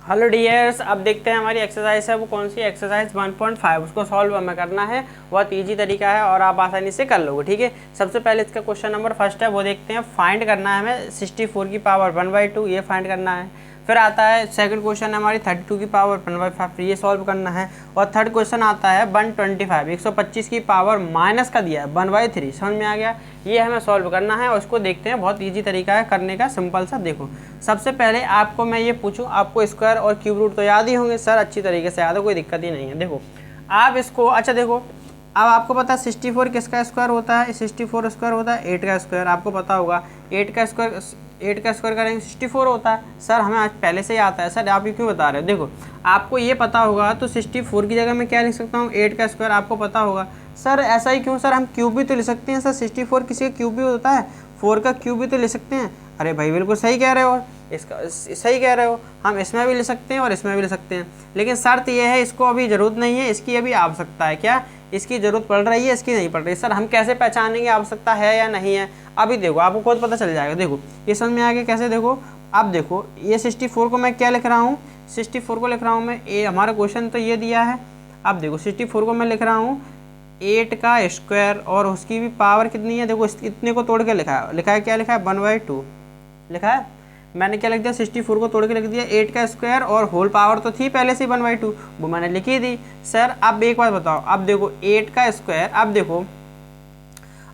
Hello dears, अब देखते हैं हमारी एक्सरसाइज है वो कौन सी एक्सरसाइज 1.5। उसको सॉल्व हमें करना है, बहुत इजी तरीका है और आप आसानी से कर लोगे। ठीक है, सबसे पहले इसका क्वेश्चन नंबर फर्स्ट है वो देखते हैं। फाइंड करना है हमें 64 की पावर 1/2, ये फाइंड करना है। फिर आता है सेकंड क्वेश्चन है हमारी 32 की पावर 1/5, ये सॉल्व करना है। और थर्ड क्वेश्चन आता है 125, 125 की पावर माइनस का दिया है 1/3। समझ में आ गया, ये हमें सॉल्व करना है और उसको देखते हैं। बहुत इजी तरीका है करने का, सिंपल सा। देखो, सबसे पहले आपको मैं ये पूछूं, आपको स्क्वायर और क्यूब रूट तो याद ही होंगे सर, अच्छी तरीके से याद है, कोई दिक्कत ही नहीं है। देखो आप इसको, अच्छा देखो, अब आपको पता है 64 किसका स्क्वायर होता है? 64 स्क्वायर होता है 8 का स्क्वायर, आपको पता होगा। 8 का स्क्वायर करेंगे 64 होता है। सर हमें आज पहले से ही आता है सर, आप ये क्यों बता रहे हो? देखो आपको ये पता होगा तो 64 की जगह मैं क्या लिख सकता हूँ? 8 का स्क्वायर, आपको पता होगा। सर ऐसा ही क्यों? सर हम क्यूब भी तो लिख सकते हैं सर, 64 किसी का क्यूब भी होता है, 4 का क्यूब भी तो लिख सकते हैं। अरे भाई बिल्कुल सही कह रहे हो, इसका सही कह रहे हो, हम इसमें भी ले सकते हैं और इसमें भी ले सकते हैं। लेकिन शर्त यह है, इसको अभी ज़रूरत नहीं है, इसकी अभी आवश्यकता है। क्या इसकी ज़रूरत पड़ रही है? इसकी नहीं पड़ रही। सर हम कैसे पहचानेंगे आवश्यकता है या नहीं है? अभी देखो आपको खुद पता चल जाएगा। देखो ये समझ में आ गया कैसे? देखो अब देखो, ये 64 को मैं क्या लिख रहा हूँ? 64 को लिख रहा हूँ मैं, ये हमारा क्वेश्चन तो ये दिया है। अब देखो 64 को मैं लिख रहा हूँ 8 का स्क्वायर और उसकी भी पावर कितनी है? देखो इतने को तोड़ के लिखा है क्या लिखा है? 1/2 लिखा है। मैंने क्या लिख दिया? 64 को तोड़ के लिख दिया 8 का स्क्वायर और होल पावर तो थी पहले से 1/2, वो मैंने लिखी दी। सर अब एक बात बताओ, अब देखो 8 का स्क्वायर, अब देखो,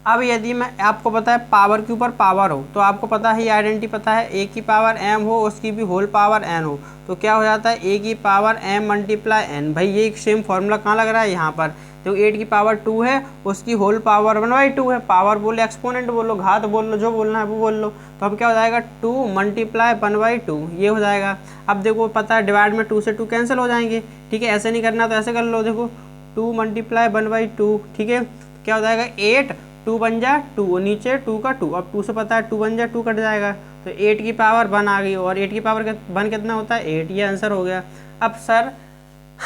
अब यदि मैं, आपको पता है पावर के ऊपर पावर हो तो आपको पता है, ये आइडेंटिटी पता है, ए की पावर m हो उसकी भी होल पावर n हो तो क्या हो जाता है? ए की पावर m मल्टीप्लाई n। भाई ये एक सेम फॉर्मूला कहाँ लग रहा है? यहाँ पर। तो 8 की पावर 2 है, उसकी होल पावर 1/2 है। पावर बोलो, एक्सपोनेंट बोलो, घात बोल लो, जो बोलना है वो बोल लो। तो अब क्या हो जाएगा? 2 मल्टीप्लाई 1/2, ये हो जाएगा। अब देखो पता है डिवाइड में 2 से 2 कैंसिल हो जाएंगे। ठीक है, ऐसे नहीं करना तो ऐसे कर लो। देखो 2 मल्टीप्लाई 1/2, ठीक है, क्या हो जाएगा? 8, 2 बन जा 2 और नीचे 2 का 2, अब 2 से पता है 2 बन जा 2 कट जाएगा, तो 8 की पावर 1 आ गई। और 8 की पावर 1 कितना होता है? 8, ये आंसर हो गया। अब सर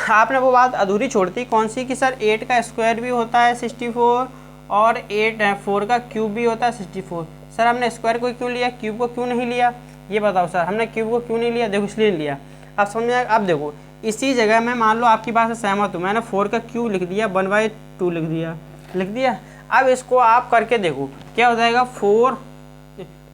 आपने वो बात अधूरी छोड़ती, कौन सी? कि सर 8 का स्क्वायर भी होता है 64 और 4 का क्यूब भी होता है 64। सर हमने स्क्वायर को क्यों लिया, क्यूब को क्यों नहीं लिया? ये बताओ सर, हमने क्यूब को क्यों नहीं लिया? देखो इसलिए नहीं लिया, अब समझ में। अब देखो इसी जगह में मान लो आपकी बात से सहमत हूँ, मैंने 4 का क्यूब लिख दिया, 1/2 लिख दिया। अब इसको आप करके देखो क्या हो जाएगा? 4,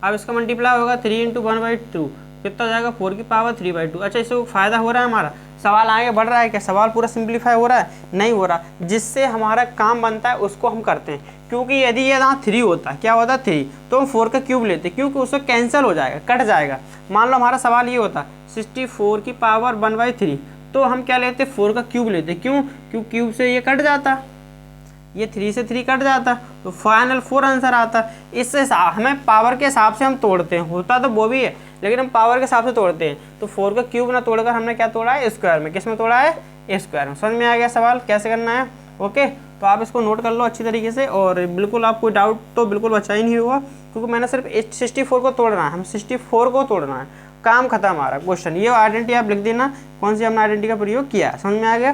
अब इसका मल्टीप्लाई होगा 3 × 1/2, कितना हो जाएगा? 4 की पावर 3/2। अच्छा इससे फ़ायदा हो रहा है हमारा? सवाल आगे बढ़ रहा है क्या? सवाल पूरा सिंप्लीफाई हो रहा है? नहीं हो रहा। जिससे हमारा काम बनता है उसको हम करते हैं, क्योंकि यदि ये यहाँ 3 होता, क्या होता 3, तो हम 4 का क्यूब लेते, क्योंकि उससे कैंसिल हो जाएगा, कट जाएगा। मान लो हमारा सवाल ये होता 64 की पावर 1/3, तो हम क्या लेते? 4 का क्यूब लेते। क्यों? क्योंकि क्यूब से ये कट जाता, ये 3 से 3 कट जाता, तो फाइनल 4 आंसर आता। इससे हमें पावर के हिसाब से हम तोड़ते हैं, होता तो वो भी है लेकिन हम पावर के हिसाब से तोड़ते हैं। तो 4 का क्यूब ना तोड़कर हमने क्या तोड़ा है? स्क्वायर में। किस में तोड़ा है? स्क्वायर में। समझ में आ गया सवाल कैसे करना है? ओके, तो आप इसको नोट कर लो अच्छी तरीके से, और बिल्कुल आप कोई डाउट तो बिल्कुल बचा ही नहीं होगा, क्योंकि मैंने सिर्फ 64 को तोड़ना है, हम 64 को तोड़ना है, काम खत्म हमारा। क्वेश्चन ये आइडेंटिटी आप लिख देना, कौन सी हमने आइडेंटिटी का प्रयोग किया है। समझ में आ गया?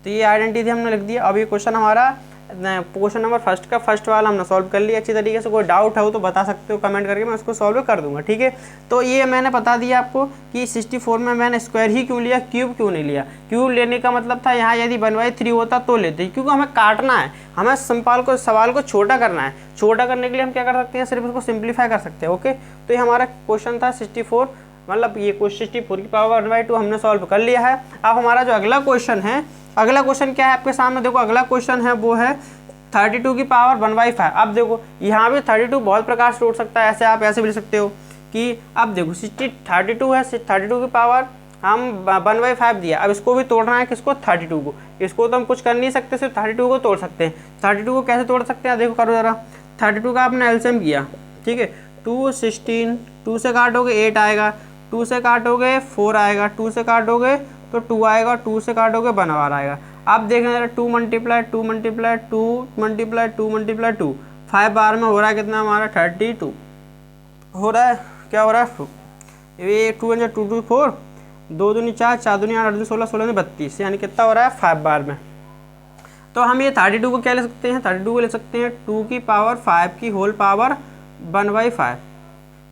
तो ये आइडेंटिटी हमने लिख दिया। अब ये क्वेश्चन हमारा, क्वेश्चन नंबर फर्स्ट का फर्स्ट वाला हमने सॉल्व कर लिया अच्छी तरीके से। कोई डाउट हो तो बता सकते हो कमेंट करके, मैं उसको सॉल्व कर दूंगा। ठीक है, तो ये मैंने बता दिया आपको कि 64 में मैंने स्क्वायर ही क्यों लिया, क्यूब क्यों नहीं लिया। क्यूब लेने का मतलब था यहाँ यदि 1/3 होता तो लेते, क्योंकि हमें काटना है, हमें सवाल को छोटा करना है। छोटा करने के लिए हम क्या कर सकते हैं? सिर्फ इसको सिंप्लीफाई कर सकते हैं। ओके, तो ये हमारा क्वेश्चन था 64, मतलब ये 64 की पावर 1/2 हमने सॉल्व कर लिया है। अब हमारा जो अगला क्वेश्चन है, अगला क्वेश्चन क्या है आपके सामने? देखो अगला क्वेश्चन है वो है 32 की पावर 1/5। अब देखो यहाँ भी 32 बहुत प्रकार से उठ सकता है, ऐसे आप ऐसे भी लिख सकते हो कि, अब देखो 32 है, 32 की पावर हम 1/5 दिया। अब इसको भी तोड़ना है, किसको? 32 को। इसको तो हम कुछ कर नहीं सकते, सिर्फ 32 को तोड़ सकते हैं। 32 को कैसे तोड़ सकते हैं? देखो करो ज़रा, 32 का आपने एलसीएम किया, ठीक है, 2 16, 2 से काटोगे 8 आएगा, 2 से काटोगे 4 आएगा, 2 से काटोगे तो 2 आएगा, 2 से काटोगे 1 बार आएगा। अब देखना जरा, 2 मल्टीप्लाई 2 मल्टीप्लाई 2 मल्टीप्लाई 2 मल्टीप्लाई 2, 5 बार में हो रहा है कितना हमारा? 32 हो रहा है। क्या हो रहा है? ये 2 × 2 2 4, 2 दूनी 4, 4 दूनी 8, 8 16, 16 32, यानी कितना हो रहा है? 5 बार में। तो हम ये 32 को क्या ले सकते हैं? 32 को ले सकते हैं 2 की पावर 5 की होल पावर 1/5।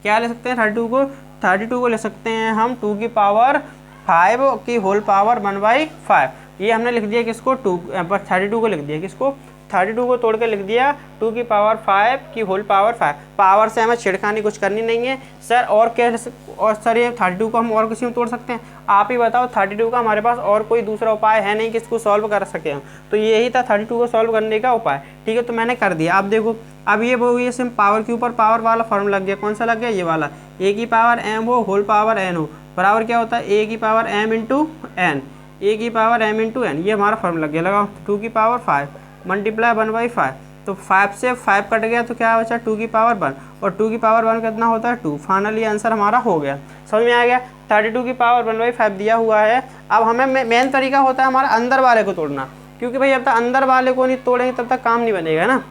क्या ले सकते हैं 32 को? 32 को लिख सकते हैं हम 2 की पावर 5 की होल पावर 1/5। ये हमने लिख दिया किसको, 32 को लिख दिया किसको, 32 को तोड़ के लिख दिया 2 की पावर 5 की होल पावर 5। पावर से हमें छेड़खानी कुछ करनी नहीं है सर। और क्या, और सर ये 32 को हम और किसी में तोड़ सकते हैं, आप ही बताओ। 32 का हमारे पास और कोई दूसरा उपाय है नहीं कि इसको सॉल्व कर सके हम, तो यही था 32 को सॉल्व करने का उपाय। ठीक है, तो मैंने कर दिया। अब देखो, अब ये वो ये सिम पावर के ऊपर पावर वाला फॉर्मूला लग गया। कौन सा लग गया, ये वाला, ए की पावर एम हो होल पावर एन हो बराबर क्या होता है, ए की पावर एम इंटू एन, ए की पावर एम इंटू एन। ये हमारा फॉर्मूला लग गया। लगाओ 2 की पावर 5 मल्टीप्लाई 1/5, तो 5 से 5 कट गया तो क्या बचा 2 की पावर 1, और 2 की पावर 1 कितना होता है 2। फाइनली आंसर हमारा हो गया। समझ में आ गया। 32 की पावर 1/5 दिया हुआ है। अब हमें मेन तरीका होता है हमारा अंदर वाले को तोड़ना, क्योंकि भाई जब तक अंदर वाले को नहीं तोड़ेंगे तब तक काम नहीं बनेगा ना।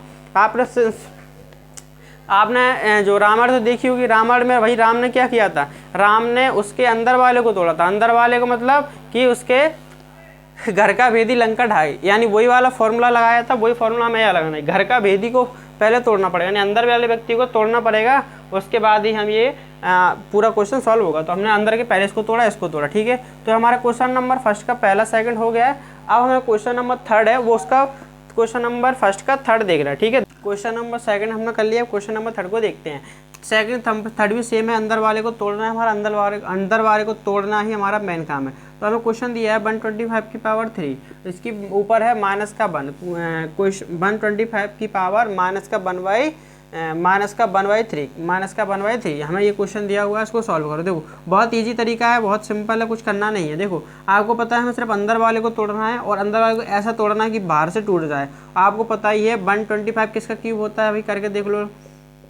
आपने जो रामायण तो देखी होगी, रामायण में भाई राम ने क्या किया था, राम ने उसके अंदर वाले को तोड़ा था। अंदर वाले को मतलब कि उसके घर का भेदी लंका ढाई, यानी वही वाला फॉर्मूला लगाया था, वही फॉर्मूला हमें यहाँ लगाना है। घर का भेदी को पहले तोड़ना पड़ेगा, यानी अंदर वाले व्यक्ति को तोड़ना पड़ेगा, उसके बाद ही हम ये पूरा क्वेश्चन सॉल्व होगा। तो हमने अंदर के पहले इसको तोड़ा, इसको तोड़ा। ठीक है, तो हमारा क्वेश्चन नंबर फर्स्ट का पहला सेकंड हो गया है। अब हमें क्वेश्चन नंबर थर्ड है, वो उसका क्वेश्चन नंबर फर्स्ट का थर्ड देख रहा है। ठीक है, क्वेश्चन नंबर सेकंड हमने कर लिया, क्वेश्चन नंबर थर्ड को देखते हैं। सेकंड थर्ड भी सेम है, अंदर वाले को तोड़ना है हमारा, अंदर वाले को तोड़ना ही हमारा मेन काम है। तो हमें क्वेश्चन दिया है 125 की पावर 3, इसके ऊपर है माइनस का 1, 125 की पावर माइनस का 1/3, हमें ये क्वेश्चन दिया हुआ है, इसको सॉल्व करो। देखो बहुत इजी तरीका है, बहुत सिंपल है, कुछ करना नहीं है। देखो आपको पता है हमें सिर्फ अंदर वाले को तोड़ना है, और अंदर वाले को ऐसा तोड़ना है कि बाहर से टूट जाए। आपको पता ही है 125 किसका क्यूब होता है, भाई करके देख लो।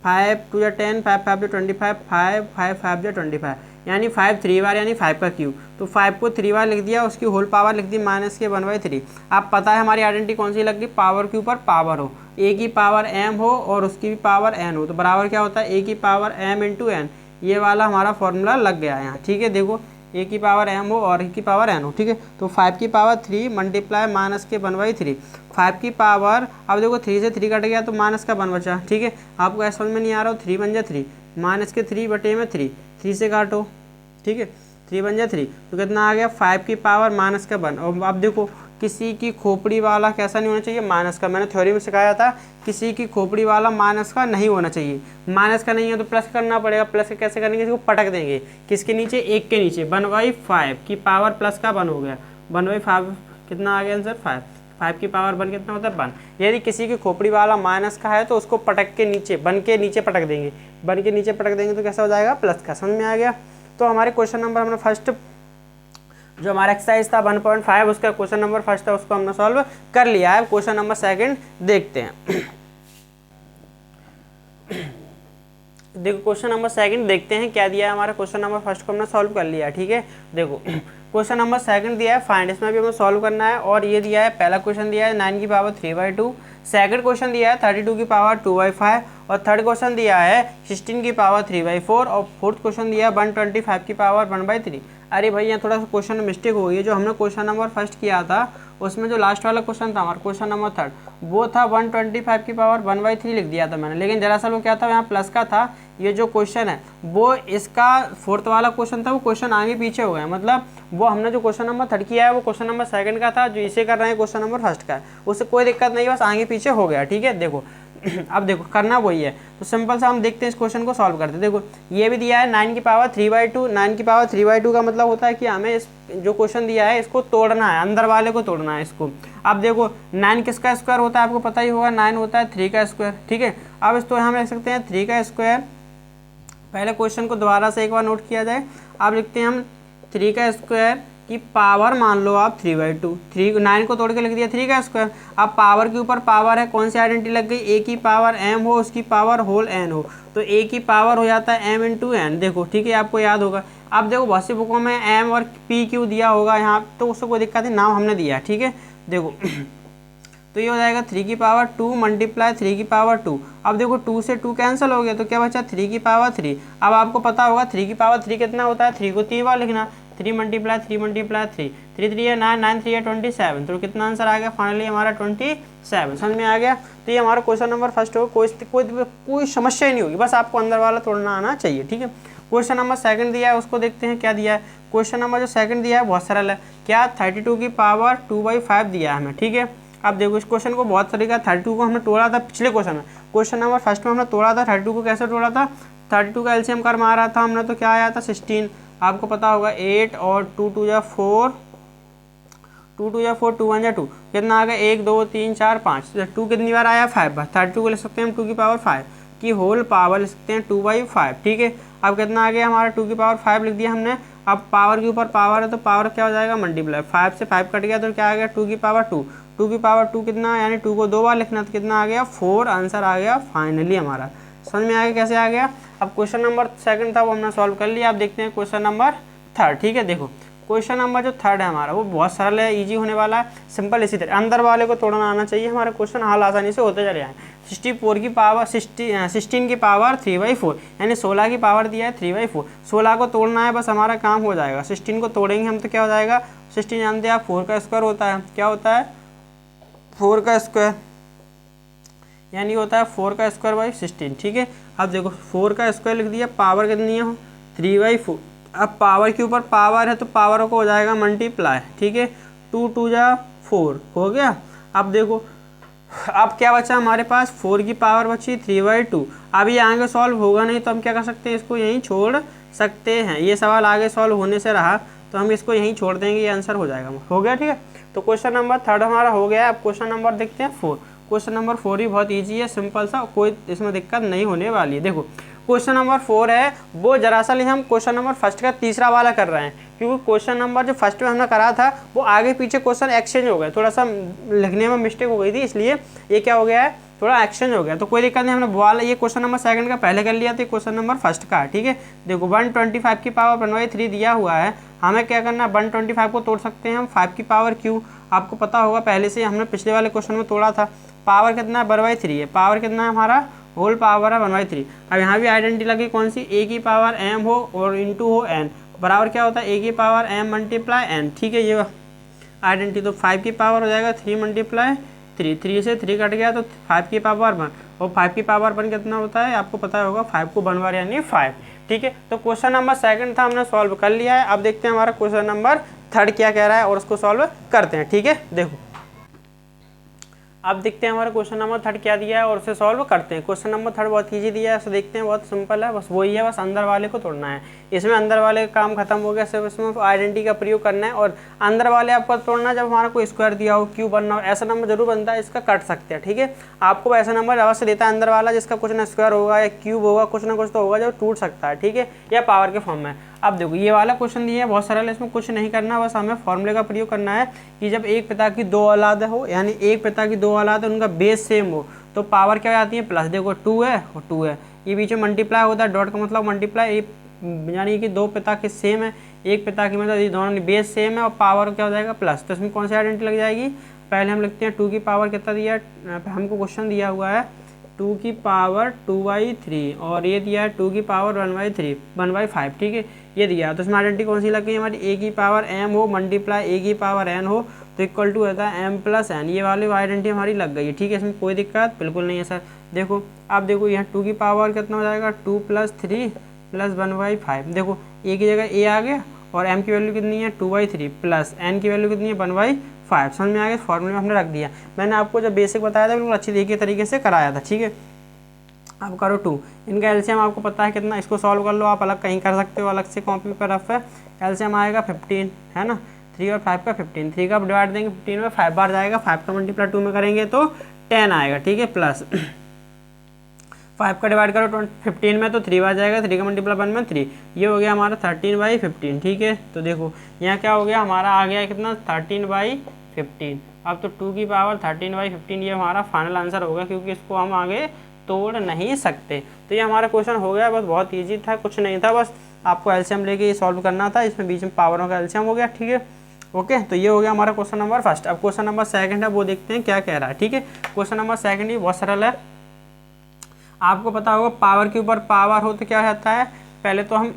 5 2 या 10, 5 5 जो 25, 5 5 5 जो 25, यानी 5 3 बार, यानी 5 का क्यूब। तो 5 को 3 बार लिख दिया, उसकी होल पावर लिख दी माइनस के 1/3। आप पता है हमारी आइडेंटिटी कौन सी लग गई, पावर के ऊपर पावर हो, ए की पावर एम हो और उसकी भी पावर एन हो, तो बराबर क्या होता है ए की पावर एम इंटू एन। ये वाला हमारा फॉर्मूला लग गया है यहाँ। ठीक है, देखो ए की पावर एम हो और ए की पावर एन हो। ठीक है, तो 5 की पावर 3 मल्टीप्लाई माइनस के 1/3, 5 की पावर, अब देखो 3 से 3 कट गया तो माइनस का 1 बचा। ठीक है, आपको ऐसा समझ में नहीं आ रहा हो, 3 बन जा 3, माइनस के 3 बटे में 3, 3 से काटो। ठीक है, 3 बन जा 3, तो कितना आ गया 5 की पावर माइनस का 1। और अब देखो किसी की खोपड़ी वाला कैसा नहीं होना चाहिए, माइनस का। मैंने थ्योरी में सिखाया था किसी की खोपड़ी वाला माइनस का नहीं होना चाहिए। माइनस का नहीं है तो प्लस करना पड़ेगा। प्लस कैसे करेंगे, इसको पटक देंगे किसके नीचे, 1 के नीचे। 1/5 की पावर प्लस का 1 हो गया, 1/5 कितना आ गया आंसर 5। 5 की पावर 1 कितना होता है 1। यदि किसी की खोपड़ी वाला माइनस का है तो उसको पटक के नीचे, 1 के नीचे पटक देंगे, 1 के नीचे पटक देंगे तो कैसा हो जाएगा प्लस का। समझ में आ गया। तो हमारे क्वेश्चन नंबर हमने फर्स्ट जो हमारा एक्सरसाइज था 1.5, उसका क्वेश्चन नंबर फर्स्ट था, उसको हमने सॉल्व कर लिया है। क्वेश्चन नंबर सेकंड देखते हैं। देखो क्वेश्चन नंबर सेकंड देखते हैं क्या दिया है हमारा। क्वेश्चन नंबर फर्स्ट को हमने सॉल्व कर लिया है। ठीक है, देखो क्वेश्चन नंबर सेकंड दिया है फाइंड, इसमें भी हमें सॉल्व करना है। और ये दिया है, पहला क्वेश्चन दिया है 9 की पावर 3/2, सेकंड क्वेश्चन दिया है 32 की पावर 2/5, और थर्ड क्वेश्चन दिया है 16 की पावर 3/4, और फोर्थ क्वेश्चन दिया है 125 की पावर 1/3। अरे भाई यहाँ थोड़ा सा क्वेश्चन में मिस्टेक हो गई है। जो हमने क्वेश्चन नंबर फर्स्ट किया था उसमें जो लास्ट वाला क्वेश्चन था हमारा क्वेश्चन नंबर थर्ड, वो था 125 की पावर 1/3 लिख दिया था मैंने, लेकिन दरअसल वो क्या था, यहाँ प्लस का था। ये जो क्वेश्चन है वो इसका फोर्थ वाला क्वेश्चन था, वो क्वेश्चन आगे पीछे हो गया। मतलब वो हमने जो क्वेश्चन नंबर थर्ड किया है वो क्वेश्चन नंबर सेकंड का था, जो इसे कर रहे हैं क्वेश्चन नंबर फर्स्ट का है। उससे कोई दिक्कत नहीं, बस आगे पीछे हो गया। ठीक है, देखो अब देखो करना वही है, तो सिंपल सा हम देखते हैं इस क्वेश्चन को सॉल्व करते हैं। देखो ये भी दिया है 9 की पावर 3/2, 9 की पावर 3/2 का मतलब होता है कि हमें इस जो क्वेश्चन दिया है इसको तोड़ना है, अंदर वाले को तोड़ना है इसको। अब देखो 9 किसका स्क्वायर होता है आपको पता ही होगा, 9 होता है 3 का स्क्वायर। ठीक है, अब इस तो हम लिख सकते हैं 3 का स्क्वायर। पहले क्वेश्चन को दोबारा से एक बार नोट किया जाए। अब लिखते हैं हम 3 का स्क्वायर की पावर, मान लो आप 3/2, 9 को तोड़ के लिख दिया 3 का स्क्वायर। अब पावर के ऊपर पावर है, कौन सी आइडेंटिटी लग गई, ए की पावर एम हो उसकी पावर होल एन हो, तो ए की पावर हो जाता है एम इंटू एन। देखो ठीक है, आपको याद होगा। अब देखो बहुत सी बुकों में एम और पी क्यू दिया होगा यहाँ, तो उससे कोई दिक्कत नहीं, नाम हमने दिया है। ठीक है, देखो तो ये हो जाएगा 3 की पावर 2 मल्टीप्लाई 3 की पावर 2। अब देखो 2 से 2 कैंसिल हो गया तो क्या बचा 3 की पावर 3। अब आपको पता होगा 3 की पावर 3 कितना होता है, 3 को 3 बार लिखना, 3 मल्टीप्लाई 3 मल्टीप्लाई 3, 3 3 है 9, 9 3 है 27, तो कितना आंसर आ गया फाइनली हमारा 27। समझ में आ गया। तो ये हमारा क्वेश्चन नंबर फर्स्ट हो, कोई समस्या ही नहीं होगी, बस आपको अंदर वाला तोड़ना आना चाहिए। ठीक है, क्वेश्चन नंबर सेकंड दिया है उसको देखते हैं क्या दिया है। क्वेश्चन नंबर जो सेकंड दिया है बहुत सरल है, क्या 32 की पावर 2/5 दिया है हमें, ठीक है। अब देखो इस क्वेश्चन को बहुत तरीका, 32 को हमने तोड़ा था पिछले क्वेश्चन में, क्वेश्चन नंबर फर्स्ट में हमने तोड़ा था 32 को। कैसे तोड़ा था, 32 का एलसीएम कर मारा था हमने, तो क्या आया था 16, आपको पता होगा 8 और 2 2 जा 4, 2 2 जा 4, 2 1 जा 2, कितना आ गया 1 2 3 4 5, 2 कितनी बार आया 5 बार, 32 को ले सकते हैं हम 2 की पावर 5 की होल पावर ले सकते हैं 2/5, ठीक है। अब कितना आ गया हमारा 2 की पावर 5 लिख दिया हमने। अब पावर के ऊपर पावर है तो पावर क्या हो जाएगा मल्टीप्लाई, 5 से 5 कट गया तो क्या आ गया 2 की पावर 2, 2 की पावर 2 कितना, यानी 2 को 2 बार लिखना तो कितना आ गया 4, आंसर आ गया फाइनली हमारा। समझ में आ गया कैसे आ गया। अब क्वेश्चन नंबर सेकंड था वो हमने सॉल्व कर लिया। अब देखते हैं क्वेश्चन नंबर थर्ड, ठीक है। देखो क्वेश्चन नंबर जो थर्ड है हमारा वो बहुत सरल है, इजी होने वाला है, सिंपल इसी तरह अंदर वाले को तोड़ना आना चाहिए, हमारे क्वेश्चन हल आसानी से होते चले आए। 64 की पावर 16 की पावर 3/4, यानी 16 की पावर दिया है 3/4, 16 को तोड़ना है बस हमारा काम हो जाएगा। 16 को तोड़ेंगे हम तो क्या हो जाएगा, 16 जानते हैं आप 4 का स्क्वायर होता है, क्या होता है 4 का स्क्वायर, यानी होता है 4 का स्क्वायर बाई 16, ठीक है। अब देखो 4 का स्क्वायर लिख दिया, पावर कितनी है 3/4, अब पावर के ऊपर पावर है तो पावर को हो जाएगा मल्टीप्लाई, ठीक है। 2 2 जा 4 हो गया। अब देखो अब क्या बचा हमारे पास, 4 की पावर बची 3/2। अब ये आगे सॉल्व होगा नहीं तो हम क्या कर सकते हैं, इसको यहीं छोड़ सकते हैं। ये सवाल आगे सॉल्व होने से रहा तो हम इसको यहीं छोड़ देंगे, ये आंसर हो जाएगा, हो गया, ठीक है। तो क्वेश्चन नंबर थर्ड हमारा हो गया। अब क्वेश्चन नंबर देखते हैं 4। क्वेश्चन नंबर 4 ही बहुत ईजी है, सिंपल सा, कोई इसमें दिक्कत नहीं होने वाली है। देखो क्वेश्चन नंबर 4 है वो दरअसल हम क्वेश्चन नंबर फर्स्ट का तीसरा वाला कर रहे हैं, क्योंकि क्वेश्चन नंबर जो फर्स्ट में हमने करा था वो आगे पीछे क्वेश्चन एक्सचेंज हो गए, थोड़ा सा लिखने में मिस्टेक हो गई थी, इसलिए ये क्या हो गया है थोड़ा एक्सचेंज हो गया। तो कोई दिक्कत नहीं, हमने वाला ये क्वेश्चन नंबर सेकंड का पहले कर लिया था, क्वेश्चन नंबर फर्स्ट का, ठीक है। देखो 125 की पावर 1/3 दिया हुआ है, हमें क्या करना है 125 को तोड़ सकते हैं हम 5 की पावर क्यू, आपको पता होगा पहले से हमने पिछले वाले क्वेश्चन में तोड़ा था। पावर कितना है 1/3 है, पावर कितना है हमारा होल पावर है 1/3। अब यहाँ भी आइडेंटिटी लगी कौन सी, ए की पावर एम हो और इंटू हो एन, बराबर क्या होता है ए की पावर एम मल्टीप्लाई एन, ठीक है। ये आइडेंटिटी तो 5 की पावर हो जाएगा 3 मल्टीप्लाई 3, 3 से 3 कट गया तो 5 की पावर 1, और 5 की पावर 1 कितना होता है आपको पता होगा 5 को 1 बार यानी 5, ठीक है। तो क्वेश्चन नंबर सेकंड था हमने सॉल्व कर लिया है। अब देखते हैं हमारा क्वेश्चन नंबर थर्ड क्या कह रहा है और उसको सॉल्व करते हैं, ठीक है। देखो अब देखते हैं हमारा क्वेश्चन नंबर थर्ड क्या दिया है और उसे सॉल्व करते हैं। क्वेश्चन नंबर थर्ड बहुत ईजी दिया है, उसे देखते हैं, बहुत सिंपल है, बस वही है, बस अंदर वाले को तोड़ना है। इसमें अंदर वाले का काम खत्म हो गया, सिर्फ इसमें आइडेंटिटी का प्रयोग करना है। और अंदर वाले आपको तोड़ना जब हमारा कोई स्क्वायर दिया हो, क्यूब बनना हो, ऐसा नंबर जरूर बनता है, इसका कट सकते हैं, ठीक है। आपको ऐसा नंबर अवश्य देता है अंदर वाला जिसका कुछ ना स्क्वायर होगा या क्यूब होगा, कुछ ना कुछ तो होगा जो टूट सकता है, ठीक है, या पावर के फॉर्म में। अब देखो ये वाला क्वेश्चन दिया है बहुत सरल है, इसमें कुछ नहीं करना, बस हमें फॉर्मूले का प्रयोग करना है कि जब एक पिता की 2 औलाद हो, यानी एक पिता की 2 औलाद है, उनका बेस सेम हो, तो पावर क्या हो जाती है प्लस। देखो 2 है और 2 है, ये बीच में मल्टीप्लाई होता है, डॉट का मतलब मल्टीप्लाई, यानी कि 2 पिता के सेम है, एक पिता की मतलब ये दोनों बेस सेम है और पावर क्या हो जाएगा प्लस। तो इसमें कौन सी आइडेंटिटी लग जाएगी, पहले हम लिखते हैं 2 की पावर कितना दिया है, हमको क्वेश्चन दिया हुआ है 2 की पावर 2/3 और ये दिया है 2 की पावर 1/3 1/5, ठीक है, ये दिया है। तो इसमें आइडेंटिटी कौन सी लग गई हमारी, ए की पावर एम हो मल्टीप्लाई ए की पावर एन हो तो इक्वल टू होता है एम प्लस एन, ये वाली आइडेंटिटी हमारी लग गई है, ठीक है। इसमें कोई दिक्कत बिल्कुल नहीं है सर। देखो अब देखो यहाँ 2 की पावर कितना हो जाएगा 2 + 3 + 1/5, देखो ए की जगह ए आ गया और एम की वैल्यू कितनी है 2/3 प्लस एन की वैल्यू कितनी है 1/5, समझ में आ गया। फॉर्मूले में हमने रख दिया, मैंने आपको जब बेसिक बताया था बिल्कुल अच्छी तरीके से कराया था, ठीक है। अब करो 2, इनका एलसीएम आपको पता है कितना, इसको सॉल्व कर लो, आप अलग कहीं कर सकते हो, अलग से कॉपी पर रफ है। एलसीएम आएगा 15, है ना, 3 और 5 का 15, 3 का डिवाइड देंगे 15 में 5 बार जाएगा, 5 का मल्टीप्लाई 2 में करेंगे तो 10 आएगा, ठीक है, प्लस 5 का डिवाइड करो 15 में तो 3 बार जाएगा, 3 का मल्टीप्लाई 1 में 3, ये हो गया हमारा 13/15, ठीक है। तो देखो यहाँ क्या हो गया हमारा आ गया कितना 13/15। अब तो 2 की पावर 13/15 ये हमारा फाइनल आंसर होगा, क्योंकि इसको हम आगे तोड़ नहीं सकते। तो ये हमारा क्वेश्चन हो गया, बस बहुत इजी था, कुछ नहीं था, बस आपको एलसीएम लेके ये सॉल्व करना था, इसमें बीच में पावरों का एलसीएम हो गया, ठीक है, ओके। तो ये हो गया हमारा क्वेश्चन नंबर फर्स्ट। अब क्वेश्चन नंबर सेकंड है वो देखते हैं क्या कह रहा है, ठीक है। क्वेश्चन नंबर सेकंड ही बहुत सरल है, आपको पता होगा पावर के ऊपर पावर हो तो क्या हो जाता है, पहले तो हम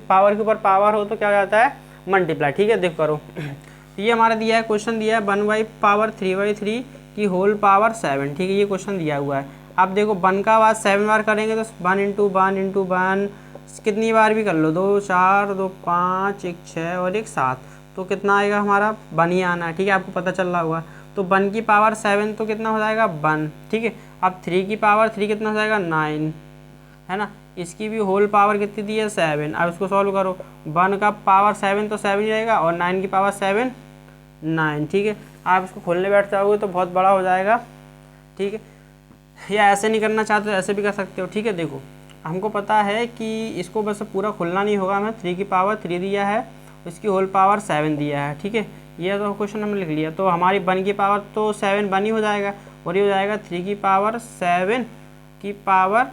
पावर के ऊपर पावर हो तो क्या हो जाता है मल्टीप्लाई, ठीक है। देखो करो ये हमारा दिया है क्वेश्चन दिया है 1/3/3 की होल पावर 7, ठीक है, ये क्वेश्चन दिया हुआ है। अब देखो 1 का बाद 7 बार करेंगे तो 1 × 1 × 1 कितनी बार भी कर लो, 2 4 2 5 1 6 और 1 7, तो कितना आएगा हमारा 1 ही आना है, ठीक है, आपको पता चल रहा होगा। तो 1 की पावर 7 तो कितना हो जाएगा 1, ठीक है। अब 3 की पावर 3 कितना हो जाएगा 9, है ना। इसकी भी होल पावर कितनी दी है 7। अब इसको सॉल्व करो, 1 का पावर 7 तो 7 ही रहेगा और 9 की पावर 7 9, ठीक है। आप इसको खोलने बैठ जाओगे तो बहुत बड़ा हो जाएगा, ठीक है। या ऐसे नहीं करना चाहते तो ऐसे भी कर सकते हो, ठीक है। देखो हमको पता है कि इसको बस पूरा खोलना नहीं होगा, हमें 3 की पावर 3 दिया है, इसकी होल पावर 7 दिया है, ठीक है। ये तो क्वेश्चन हमने लिख लिया। तो हमारी 1 की पावर तो 7 1 ही हो जाएगा और ये हो जाएगा 3 की पावर 7 की पावर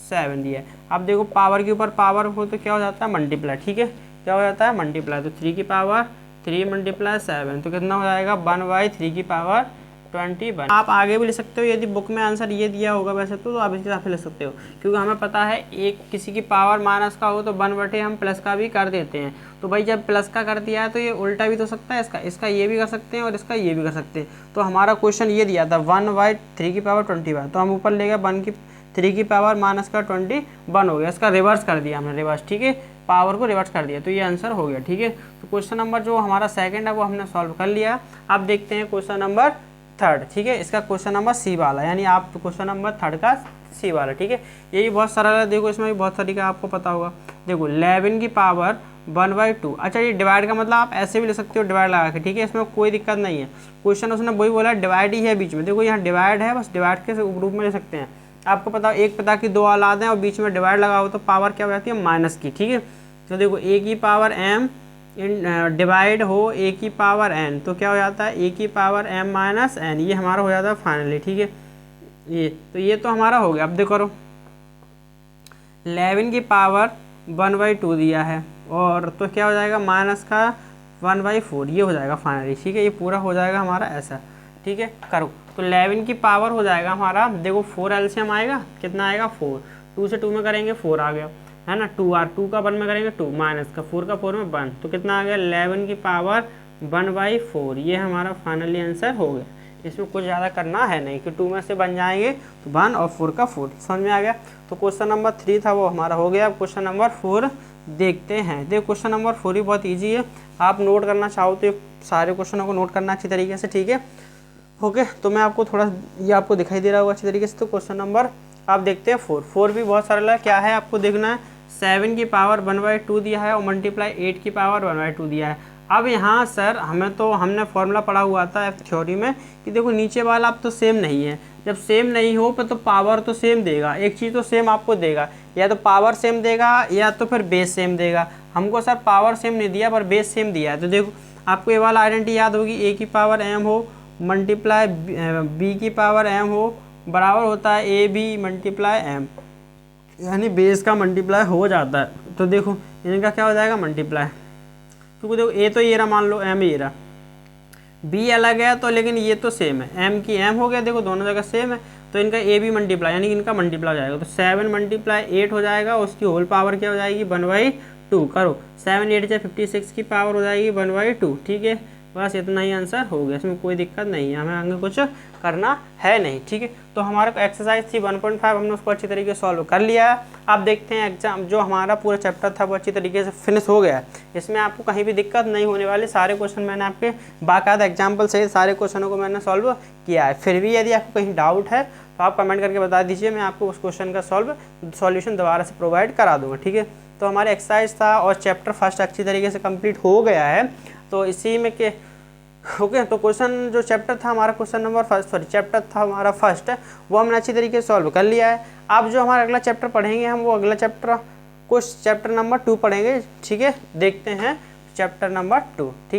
7 दिया है। अब देखो पावर के ऊपर पावर हो तो क्या हो जाता है मल्टीप्लाई, ठीक है, क्या हो जाता है मल्टीप्लाई। तो 3 की पावर 3 मल्टीप्लाई 7 तो कितना हो जाएगा 1/3 की पावर 21। आप आगे भी लिख सकते हो, यदि बुक में आंसर ये दिया होगा वैसे तो आप इस हिसाब से लिख सकते हो, क्योंकि हमें पता है एक किसी की पावर माइनस का हो तो 1/, हम प्लस का भी कर देते हैं। तो भाई जब प्लस का कर दिया है तो ये उल्टा भी तो सकता है, इसका ये भी कर सकते हैं और इसका ये भी कर सकते हैं। तो हमारा क्वेश्चन ये दिया था 1/3 की पावर 21, तो हम ऊपर ले गए 3 की पावर माइनस का 21 हो गया, इसका रिवर्स कर दिया हमने, रिवर्स, ठीक है, पावर को रिवर्स कर दिया, तो ये आंसर हो गया, ठीक है। तो क्वेश्चन नंबर जो हमारा सेकंड है वो हमने सॉल्व कर लिया। अब देखते हैं क्वेश्चन नंबर थर्ड, ठीक है। इसका क्वेश्चन नंबर सी वाला, यानी आप क्वेश्चन नंबर थर्ड का सी वाला, ठीक है। ये भी बहुत सरल है, देखो इसमें भी बहुत तरीका आपको पता होगा। देखो 11 की पावर 1/2, अच्छा ये डिवाइड का मतलब आप ऐसे भी ले सकते हो डिवाइड लगा के, ठीक है, इसमें कोई दिक्कत नहीं है। क्वेश्चन उसने वही बोला डिवाइड ही है बीच में, देखो यहाँ डिवाइड है, बस डिवाइड के रूप में ले सकते हैं। आपको पता एक पता की 2 औलाद हैं और बीच में डिवाइड लगा हो तो पावर क्या हो जाती है माइनस की, ठीक है। तो देखो a की पावर m डिवाइड हो a की पावर n तो क्या हो जाता है a की पावर m माइनस n, ये हमारा हो जाता है फाइनली, ठीक है। ये तो हमारा हो गया। अब देखो 11 की पावर 1/2 दिया है और तो क्या हो जाएगा माइनस का 1/4, ये हो जाएगा फाइनली, ठीक है। ये पूरा हो जाएगा हमारा ऐसा, ठीक है। करो तो 11 की पावर हो जाएगा हमारा, देखो 4 एलसीएम आएगा, कितना आएगा 4, 2 से 2 में करेंगे 4 आ गया, है ना। 2 का 1 में करेंगे 2 माइनस का 4 का 4 में 1, तो कितना आ गया 11 की पावर 1/4, ये हमारा फाइनली आंसर हो गया। इसमें कुछ ज़्यादा करना है नहीं कि 2 में से बन जाएंगे तो 1 और 4 का 4, समझ में आ गया। तो क्वेश्चन नंबर 3 था वो हमारा हो गया। अब क्वेश्चन नंबर 4 देखते हैं। देखो क्वेश्चन नंबर 4 ही बहुत ईजी है, आप नोट करना चाहो तो सारे क्वेश्चनों को नोट करना अच्छी तरीके से, ठीक है। ओके, तो मैं आपको थोड़ा ये आपको दिखाई दे रहा होगा अच्छी तरीके से। तो क्वेश्चन नंबर आप देखते हैं 4 भी बहुत सरल है। क्या है आपको देखना है, 7 की पावर 1/2 दिया है और मल्टीप्लाई 8 की पावर 1/2 दिया है। अब यहाँ सर हमने फॉर्मूला पढ़ा हुआ था थ्योरी में कि देखो नीचे वाला अब तो सेम नहीं है, जब सेम नहीं हो तो पावर तो सेम देगा, एक चीज़ तो सेम आपको देगा, या तो पावर सेम देगा या तो फिर बेस सेम देगा। हमको सर पावर सेम नहीं दिया पर बेस सेम दिया है। तो देखो आपको ये वाला आइडेंटिटी याद होगी, a की पावर m हो मल्टीप्लाई b की पावर m हो बराबर होता है a b मल्टीप्लाई m, यानी बेस का मल्टीप्लाई हो जाता है। तो देखो इनका क्या हो जाएगा मल्टीप्लाई, क्योंकि देखो a तो ये रहा, मान लो m ये रहा, b अलग है तो लेकिन ये तो सेम है, m की m हो गया, देखो दोनों जगह सेम है, तो इनका a b मल्टीप्लाई यानी इनका मल्टीप्लाई हो जाएगा। तो 7 मल्टीप्लाई 8 हो जाएगा, उसकी होल पावर क्या हो जाएगी 1/2। करो 7 8 से 56 की पावर हो जाएगी 1/2, ठीक है। बस इतना ही आंसर हो गया, इसमें कोई दिक्कत नहीं है, हमें आगे कुछ करना है नहीं, ठीक है। तो हमारा एक्सरसाइज थी 1.5, हमने उसको अच्छी तरीके से सॉल्व कर लिया है। अब देखते हैं एग्जाम जो हमारा पूरा चैप्टर था वो अच्छी तरीके से फिनिश हो गया है, इसमें आपको कहीं भी दिक्कत नहीं होने वाली। सारे क्वेश्चन मैंने आपके बाकायदा एग्जाम्पल सहित सारे क्वेश्चनों को मैंने सॉल्व किया है। फिर भी यदि आपको कहीं डाउट है तो आप कमेंट करके बता दीजिए, मैं आपको उस क्वेश्चन का सॉल्यूशन दोबारा से प्रोवाइड करा दूँगा, ठीक है। तो हमारे एक्सरसाइज था और चैप्टर फर्स्ट अच्छी तरीके से कंप्लीट हो गया है। तो इसी में के ओके, तो क्वेश्चन जो चैप्टर था हमारा क्वेश्चन नंबर चैप्टर था हमारा फर्स्ट, वो हमने अच्छी तरीके से सॉल्व कर लिया है। अब जो हमारा अगला चैप्टर पढ़ेंगे हम, वो अगला चैप्टर नंबर 2 पढ़ेंगे, ठीक है। देखते हैं चैप्टर नंबर 2, ठीक।